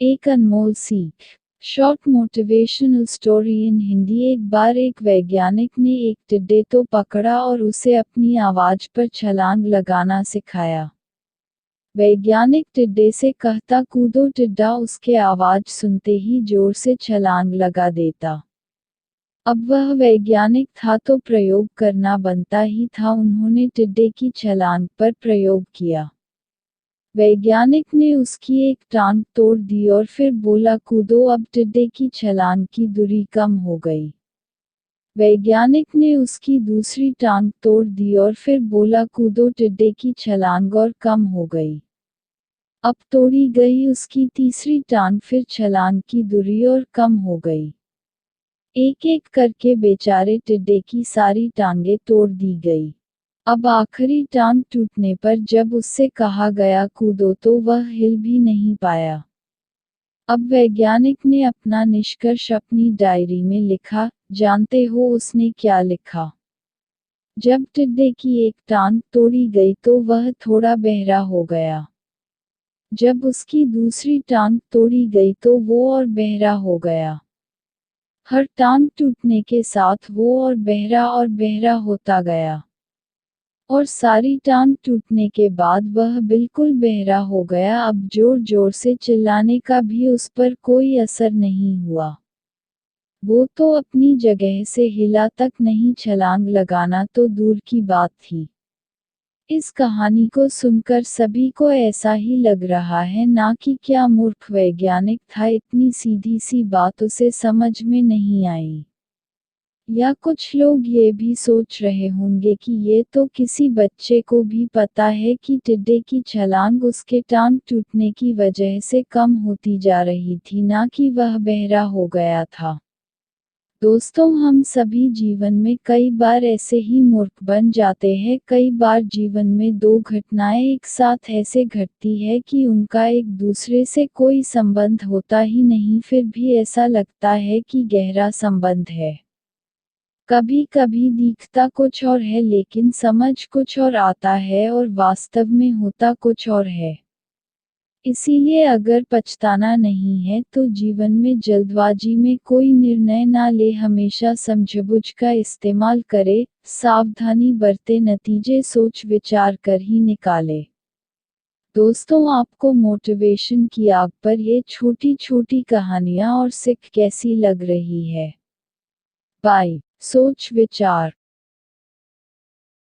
एक अनमोल सीख। Short motivational story in Hindi. एक बार एक वैज्ञानिक ने एक टिड्डे तो पकड़ा और उसे अपनी आवाज पर छलांग लगाना सिखाया। वैज्ञानिक टिड्डे से कहता, कूदो टिड्डा, उसके आवाज सुनते ही जोर से छलांग लगा देता। अब वह वैज्ञानिक था तो प्रयोग करना बनता ही था। उन्होंने टिड्डे की छलांग पर प्रयोग किया। वैज्ञानिक ने उसकी एक टांग तोड़ दी और फिर बोला, कूदो। अब टिड्डे की छलांग की दूरी कम हो गई। वैज्ञानिक ने उसकी दूसरी टांग तोड़ दी और फिर बोला, कूदो। टिड्डे की छलांग और कम हो गई। अब तोड़ी गई उसकी तीसरी टांग, फिर छलांग की दूरी और कम हो गई। एक एक करके बेचारे टिड्डे की सारी टांगें तोड़ दी गई। अब आखिरी टांग टूटने पर जब उससे कहा गया कूदो तो वह हिल भी नहीं पाया। अब वैज्ञानिक ने अपना निष्कर्ष अपनी डायरी में लिखा। जानते हो उसने क्या लिखा? जब टिड्डे की एक टांग तोड़ी गई तो वह थोड़ा बहरा हो गया। जब उसकी दूसरी टांग तोड़ी गई तो वो और बहरा हो गया। हर टांग टूटने के साथ वो और बहरा होता गया। और सारी टांग टूटने के बाद वह बिल्कुल बहरा हो गया। अब जोर जोर से चिल्लाने का भी उस पर कोई असर नहीं हुआ। वो तो अपनी जगह से हिला तक नहीं, छलांग लगाना तो दूर की बात थी। इस कहानी को सुनकर सभी को ऐसा ही लग रहा है ना कि क्या मूर्ख वैज्ञानिक था, इतनी सीधी सी बात उसे समझ में नहीं आई। या कुछ लोग ये भी सोच रहे होंगे कि ये तो किसी बच्चे को भी पता है कि टिड्डे की छलांग उसके टांग टूटने की वजह से कम होती जा रही थी, ना कि वह बहरा हो गया था। दोस्तों, हम सभी जीवन में कई बार ऐसे ही मूर्ख बन जाते हैं। कई बार जीवन में दो घटनाएं एक साथ ऐसे घटती है कि उनका एक दूसरे से कोई संबंध होता ही नहीं, फिर भी ऐसा लगता है कि गहरा संबंध है। कभी कभी दिखता कुछ और है लेकिन समझ कुछ और आता है और वास्तव में होता कुछ और है। इसीलिए अगर पछताना नहीं है तो जीवन में जल्दबाजी में कोई निर्णय ना ले, हमेशा समझबूझ का इस्तेमाल करे, सावधानी बरते, नतीजे सोच विचार कर ही निकाले। दोस्तों, आपको मोटिवेशन की आग पर ये छोटी छोटी कहानियाँ और सिख कैसी लग रही है? बाय। सोच विचार।